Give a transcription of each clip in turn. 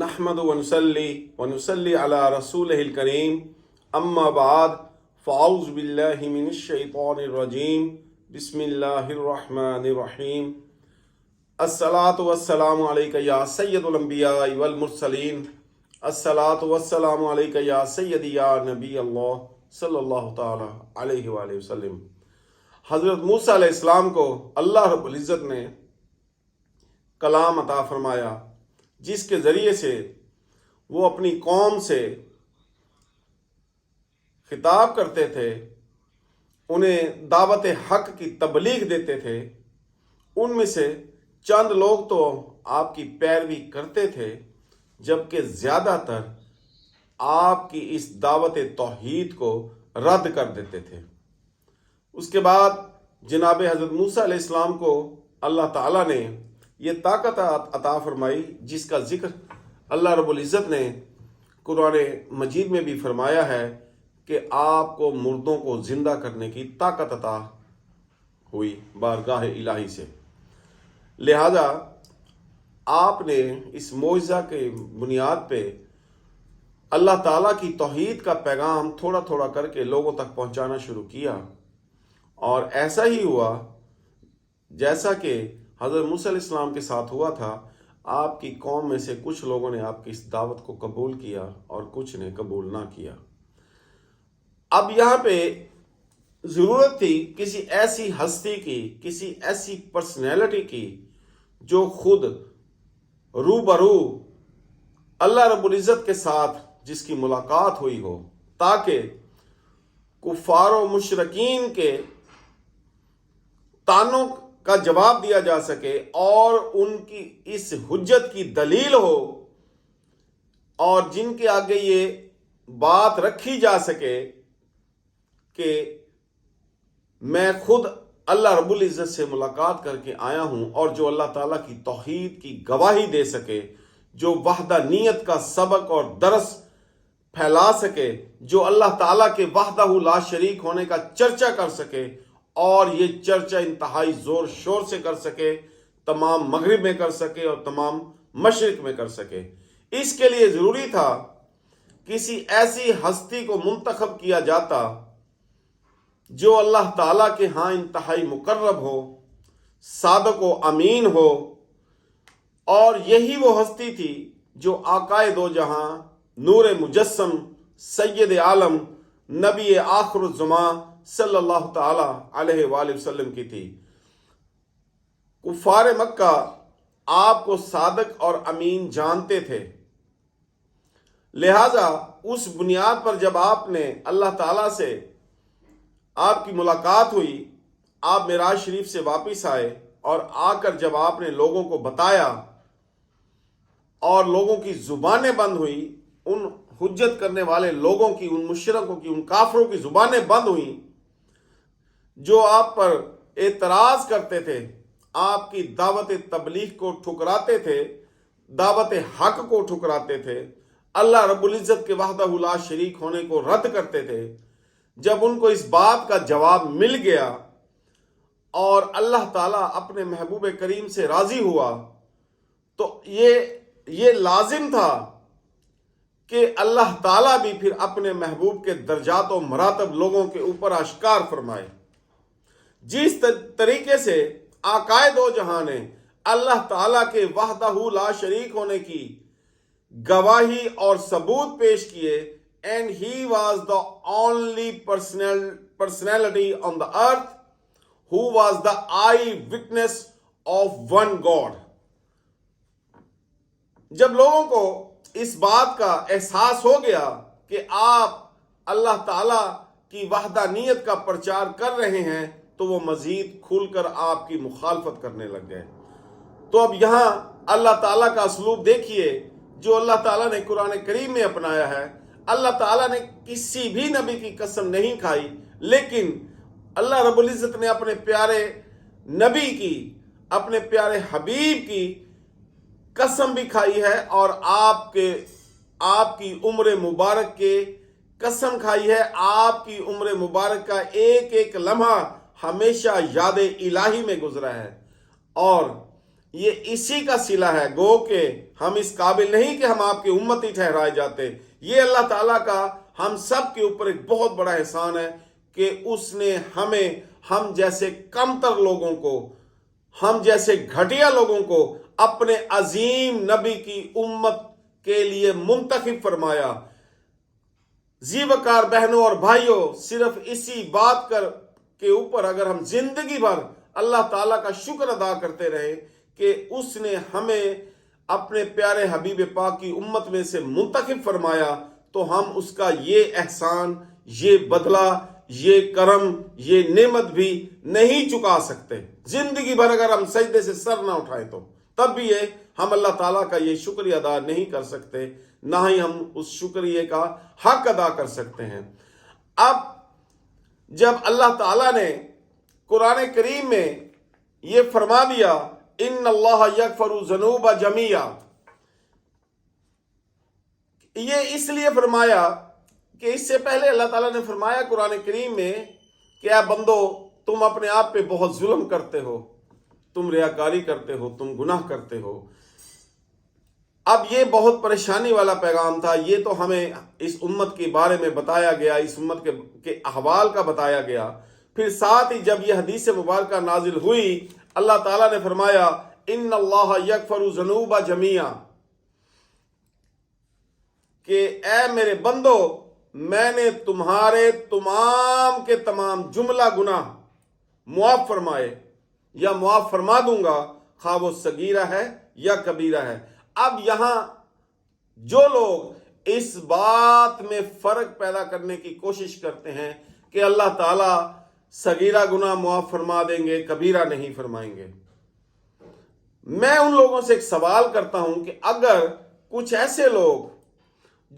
نحمد ونصلي على رسوله الكريم اما بعد فاعوذ بالله من الشیطان الرجیم بسم اللہ الرحمن الرحیم الصلاة والسلام علیک یا سید الانبیاء والمرسلین الصلاة والسلام علیک یا سیدی یا نبی اللہ صلی اللہ تعالی علیہ وآلہ وسلم۔ حضرت موسیٰ علیہ السلام کو اللہ رب العزت نے کلام عطا فرمایا جس کے ذریعے سے وہ اپنی قوم سے خطاب کرتے تھے، انہیں دعوت حق کی تبلیغ دیتے تھے۔ ان میں سے چند لوگ تو آپ کی پیروی کرتے تھے، جبکہ زیادہ تر آپ کی اس دعوت توحید کو رد کر دیتے تھے۔ اس کے بعد جناب حضرت موسیٰ علیہ السلام کو اللہ تعالیٰ نے یہ طاقت عطا فرمائی، جس کا ذکر اللہ رب العزت نے قرآن مجید میں بھی فرمایا ہے کہ آپ کو مردوں کو زندہ کرنے کی طاقت عطا ہوئی بارگاہ الہی سے۔ لہذا آپ نے اس معجزہ کے بنیاد پہ اللہ تعالیٰ کی توحید کا پیغام تھوڑا تھوڑا کر کے لوگوں تک پہنچانا شروع کیا، اور ایسا ہی ہوا جیسا کہ حضرت موسیٰ علیہ السلام کے ساتھ ہوا تھا۔ آپ کی قوم میں سے کچھ لوگوں نے آپ کی اس دعوت کو قبول کیا اور کچھ نے قبول نہ کیا۔ اب یہاں پہ ضرورت تھی کسی ایسی ہستی کی، کسی ایسی پرسنالٹی کی جو خود روبرو اللہ رب العزت کے ساتھ جس کی ملاقات ہوئی ہو، تاکہ کفار و مشرکین کے طعنوں کا جواب دیا جا سکے اور ان کی اس حجت کی دلیل ہو، اور جن کے آگے یہ بات رکھی جا سکے کہ میں خود اللہ رب العزت سے ملاقات کر کے آیا ہوں، اور جو اللہ تعالیٰ کی توحید کی گواہی دے سکے، جو وحدانیت کا سبق اور درس پھیلا سکے، جو اللہ تعالیٰ کے وحدہ لا شریک ہونے کا چرچا کر سکے، اور یہ چرچا انتہائی زور شور سے کر سکے، تمام مغرب میں کر سکے اور تمام مشرق میں کر سکے۔ اس کے لیے ضروری تھا کسی ایسی ہستی کو منتخب کیا جاتا جو اللہ تعالیٰ کے ہاں انتہائی مقرب ہو، صادق و امین ہو، اور یہی وہ ہستی تھی جو آقائے دو جہاں، نور مجسم، سید عالم، نبی آخر الزمان صلی اللہ تعالی علیہ وآلہ وسلم کی تھی۔ کفار مکہ آپ کو صادق اور امین جانتے تھے، لہذا اس بنیاد پر جب آپ نے اللہ تعالیٰ سے آپ کی ملاقات ہوئی، آپ معراج شریف سے واپس آئے، اور آ کر جب آپ نے لوگوں کو بتایا اور لوگوں کی زبانیں بند ہوئی، ان حجت کرنے والے لوگوں کی، ان مشرکوں کی، ان کافروں کی زبانیں بند ہوئیں جو آپ پر اعتراض کرتے تھے، آپ کی دعوت تبلیغ کو ٹھکراتے تھے، دعوت حق کو ٹھکراتے تھے، اللہ رب العزت کے وحدہ لا شریک ہونے کو رد کرتے تھے۔ جب ان کو اس بات کا جواب مل گیا اور اللہ تعالیٰ اپنے محبوب کریم سے راضی ہوا، تو یہ لازم تھا کہ اللہ تعالیٰ بھی پھر اپنے محبوب کے درجات و مراتب لوگوں کے اوپر اشکار فرمائے۔ جس طریقے سے آقائے دو جہاں نے اللہ تعالیٰ کے وحدہ لا شریک ہونے کی گواہی اور ثبوت پیش کیے، and he was the only personality on the earth who was the eye witness of one God۔ جب لوگوں کو اس بات کا احساس ہو گیا کہ آپ اللہ تعالیٰ کی وحدانیت کا پرچار کر رہے ہیں، تو وہ مزید کھل کر آپ کی مخالفت کرنے لگ گئے۔ تو اب یہاں اللہ تعالیٰ کا اسلوب دیکھیے جو اللہ تعالیٰ نے قرآن کریم میں اپنایا ہے۔ اللہ تعالیٰ نے کسی بھی نبی کی قسم نہیں کھائی، لیکن اللہ رب العزت نے اپنے پیارے نبی کی، اپنے پیارے حبیب کی قسم بھی کھائی ہے، اور آپ کی عمر مبارک کے قسم کھائی ہے۔ آپ کی عمر مبارک کا ایک ایک لمحہ ہمیشہ یاد الہی میں گزرا ہے، اور یہ اسی کا صلہ ہے، گو کہ ہم اس قابل نہیں کہ ہم آپ کی امتی ٹھہرائے جاتے۔ یہ اللہ تعالیٰ کا ہم سب کے اوپر ایک بہت بڑا احسان ہے کہ اس نے ہمیں، ہم جیسے کمتر لوگوں کو، ہم جیسے گھٹیا لوگوں کو اپنے عظیم نبی کی امت کے لیے منتخب فرمایا۔ زی وقار بہنوں اور بھائیوں، صرف اسی بات کے اوپر اگر ہم زندگی بھر اللہ تعالیٰ کا شکر ادا کرتے رہے کہ اس نے ہمیں اپنے پیارے حبیب پاک کی امت میں سے منتخب فرمایا، تو ہم اس کا یہ احسان، یہ بدلہ، یہ کرم، یہ نعمت بھی نہیں چکا سکتے۔ زندگی بھر اگر ہم سجدے سے سر نہ اٹھائیں تو تب بھی یہ ہم اللہ تعالیٰ کا یہ شکریہ ادا نہیں کر سکتے، نہ ہی ہم اس شکریہ کا حق ادا کر سکتے ہیں۔ اب جب اللہ تعالیٰ نے قرآن کریم میں یہ فرما دیا ان اللہ یغفر الذنوب جمیعا، یہ اس لیے فرمایا کہ اس سے پہلے اللہ تعالیٰ نے فرمایا قرآن کریم میں کہ اے بندو، تم اپنے آپ پہ بہت ظلم کرتے ہو، تم ریاکاری کرتے ہو، تم گناہ کرتے ہو۔ اب یہ بہت پریشانی والا پیغام تھا، یہ تو ہمیں اس امت کے بارے میں بتایا گیا، اس امت کے احوال کا بتایا گیا۔ پھر ساتھ ہی جب یہ حدیث مبارکہ نازل ہوئی، اللہ تعالیٰ نے فرمایا ان اللہ یغفر الذنوب جمیعا، کہ اے میرے بندو، میں نے تمہارے تمام کے تمام جملہ گناہ معاف فرمائے یا معاف فرما دوں گا، خواہ وہ صغیرہ ہے یا کبیرہ ہے۔ اب یہاں جو لوگ اس بات میں فرق پیدا کرنے کی کوشش کرتے ہیں کہ اللہ تعالیٰ صغیرہ گناہ معاف فرما دیں گے، کبیرہ نہیں فرمائیں گے، میں ان لوگوں سے ایک سوال کرتا ہوں کہ اگر کچھ ایسے لوگ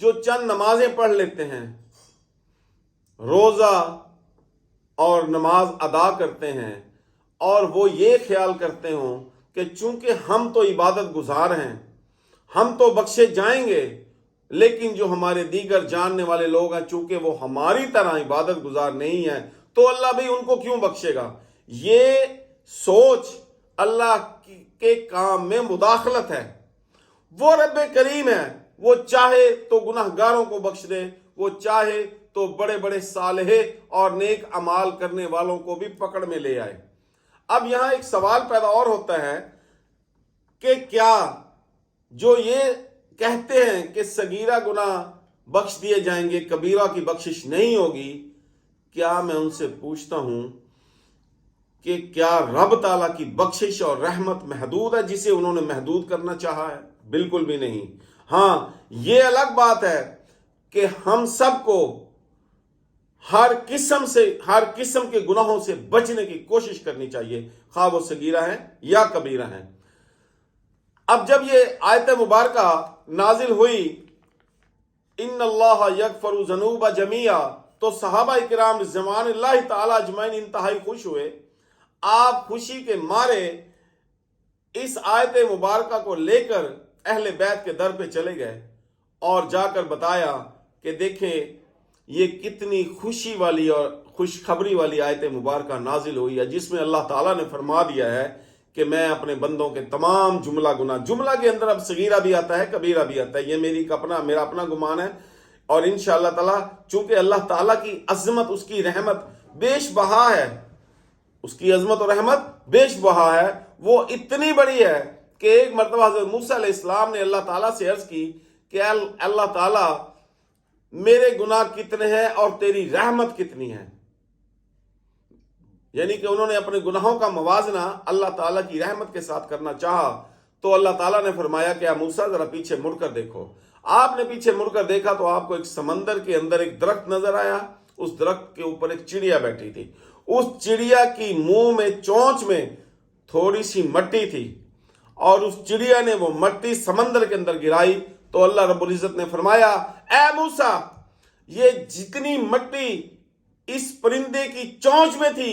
جو چند نمازیں پڑھ لیتے ہیں، روزہ اور نماز ادا کرتے ہیں، اور وہ یہ خیال کرتے ہوں کہ چونکہ ہم تو عبادت گزار ہیں، ہم تو بخشے جائیں گے، لیکن جو ہمارے دیگر جاننے والے لوگ ہیں چونکہ وہ ہماری طرح عبادت گزار نہیں ہیں، تو اللہ بھی ان کو کیوں بخشے گا؟ یہ سوچ اللہ کے کام میں مداخلت ہے۔ وہ رب کریم ہے، وہ چاہے تو گناہ گاروں کو بخش دے، وہ چاہے تو بڑے بڑے صالح اور نیک اعمال کرنے والوں کو بھی پکڑ میں لے آئے۔ اب یہاں ایک سوال پیدا اور ہوتا ہے کہ کیا جو یہ کہتے ہیں کہ صغیرہ گناہ بخش دیے جائیں گے، کبیرہ کی بخشش نہیں ہوگی، کیا میں ان سے پوچھتا ہوں کہ کیا رب تعالیٰ کی بخشش اور رحمت محدود ہے جسے انہوں نے محدود کرنا چاہا ہے؟ بالکل بھی نہیں۔ ہاں، یہ الگ بات ہے کہ ہم سب کو ہر قسم کے گناہوں سے بچنے کی کوشش کرنی چاہیے، خواہ وہ صغیرہ ہیں یا کبیرہ ہیں۔ اب جب یہ آیت مبارکہ نازل ہوئی ان اللہ یغفر الذنوب جمیعا، تو صحابہ کرام رضوان اللہ تعالی اجمعین انتہائی خوش ہوئے۔ آپ خوشی کے مارے اس آیت مبارکہ کو لے کر اہل بیت کے در پہ چلے گئے اور جا کر بتایا کہ دیکھیں یہ کتنی خوشی والی اور خوشخبری والی آیت مبارکہ نازل ہوئی ہے، جس میں اللہ تعالیٰ نے فرما دیا ہے کہ میں اپنے بندوں کے تمام جملہ گناہ، جملہ کے اندر اب صغیرہ بھی آتا ہے، کبیرہ بھی آتا ہے، یہ میرا اپنا گمان ہے، اور انشاءاللہ تعالیٰ چونکہ اللہ تعالیٰ کی عظمت، اس کی رحمت بیش بہا ہے، اس کی عظمت اور رحمت بیش بہا ہے، وہ اتنی بڑی ہے کہ ایک مرتبہ حضرت موسیٰ علیہ السلام نے اللہ تعالیٰ سے عرض کی کہ اللہ تعالیٰ میرے گناہ کتنے ہیں اور تیری رحمت کتنی ہے، یعنی کہ انہوں نے اپنے گناہوں کا موازنہ اللہ تعالیٰ کی رحمت کے ساتھ کرنا چاہا، تو اللہ تعالیٰ نے فرمایا کہ اے موسیٰ ذرا پیچھے مڑ کر دیکھو۔ آپ نے پیچھے مڑ کر دیکھا تو آپ کو ایک سمندر کے اندر ایک درخت نظر آیا، اس درخت کے اوپر ایک چڑیا بیٹھی تھی، اس چڑیا کی منہ میں، چونچ میں تھوڑی سی مٹی تھی، اور اس چڑیا نے وہ مٹی سمندر کے اندر گرائی، تو اللہ رب العزت نے فرمایا اے موسیٰ، یہ جتنی مٹی اس پرندے کی چونچ میں تھی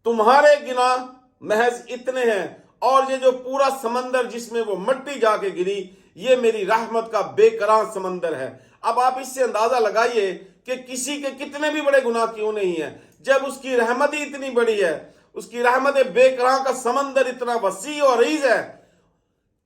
تمہارے گناہ محض اتنے ہیں، اور یہ جو پورا سمندر جس میں وہ مٹی جا کے گری، یہ میری رحمت کا بے کران سمندر ہے۔ اب آپ اس سے اندازہ لگائیے کہ کسی کے کتنے بھی بڑے گناہ کیوں نہیں ہیں، جب اس کی رحمت ہی اتنی بڑی ہے، اس کی رحمت بے کراں کا سمندر اتنا وسیع اور عریض ہے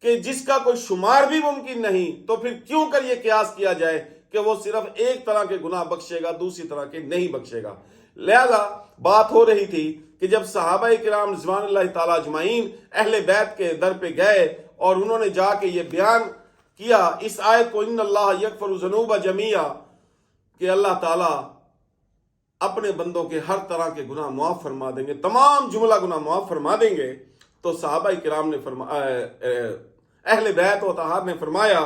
کہ جس کا کوئی شمار بھی ممکن نہیں، تو پھر کیوں کر یہ قیاس کیا جائے کہ وہ صرف ایک طرح کے گناہ بخشے گا، دوسری طرح کے نہیں بخشے گا۔ لہذا بات ہو رہی تھی کہ جب صحابہ کرام رضوان اللہ تعالی اجمعین اہل بیت کے در پہ گئے اور انہوں نے جا کے یہ بیان کیا اس آیت کو، ان اللہ یغفر الذنوب جمیعا، کہ اللہ تعالیٰ اپنے بندوں کے ہر طرح کے گناہ معاف فرما دیں گے، تمام جملہ گناہ معاف فرما دیں گے، تو صحابہ کرام نے اہل بیت و اطہار نے فرمایا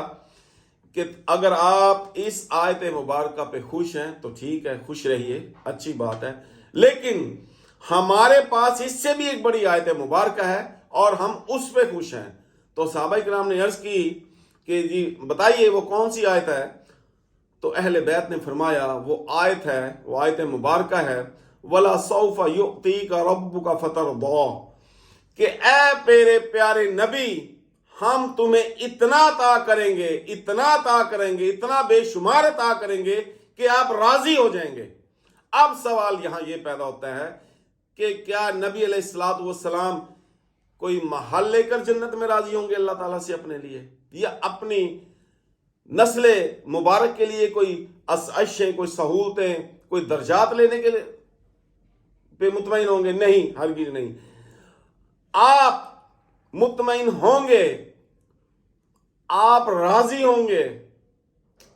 کہ اگر آپ اس آیت مبارکہ پہ خوش ہیں تو ٹھیک ہے، خوش رہیے، اچھی بات ہے، لیکن ہمارے پاس اس سے بھی ایک بڑی آیت مبارکہ ہے اور ہم اس پہ خوش ہیں۔ تو صحابہ کرام نے عرض کی کہ جی بتائیے وہ کون سی آیت ہے؟ تو اہل بیت نے فرمایا وہ آیت ہے، وہ آیت مبارکہ ہے وَلَا سَوْفَ يُعْطِيكَ رَبُّكَ فَتَرْضَىٰ، کہ اے میرے پیارے نبی ہم تمہیں اتنا عطا کریں گے، اتنا عطا کریں گے، اتنا بے شمار عطا کریں گے کہ آپ راضی ہو جائیں گے۔ اب سوال یہاں یہ پیدا ہوتا ہے کہ کیا نبی علیہ الصلوۃ والسلام کوئی محل لے کر جنت میں راضی ہوں گے اللہ تعالیٰ سے اپنے لیے، یا اپنی نسل مبارک کے لیے کوئی عشیں، کوئی سہولتیں، کوئی درجات لینے کے لیے پہ مطمئن ہوں گے؟ نہیں، ہرگز نہیں۔ آپ مطمئن ہوں گے، آپ راضی ہوں گے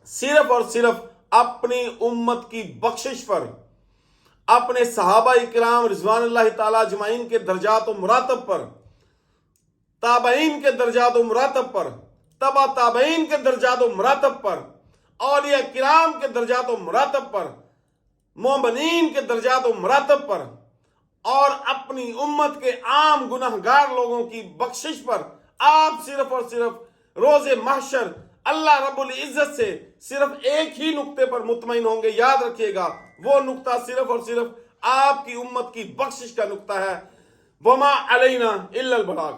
صرف اور صرف اپنی امت کی بخشش پر، اپنے صحابہ کرام رضوان اللہ تعالی اجمعین کے درجات و مراتب پر، تابعین کے درجات و مراتب پر، تبع تابعین کے درجات و مراتب پر، اولیاء کرام کے درجات و مراتب پر، مومنین کے درجات و مراتب پر، اور اپنی امت کے عام گناہگار لوگوں کی بخشش پر آپ صرف اور صرف روز محشر اللہ رب العزت سے صرف ایک ہی نقطے پر مطمئن ہوں گے۔ یاد رکھیے گا، وہ نقطہ صرف اور صرف آپ کی امت کی بخشش کا نقطہ ہے۔ وما علینا الا البلاغ۔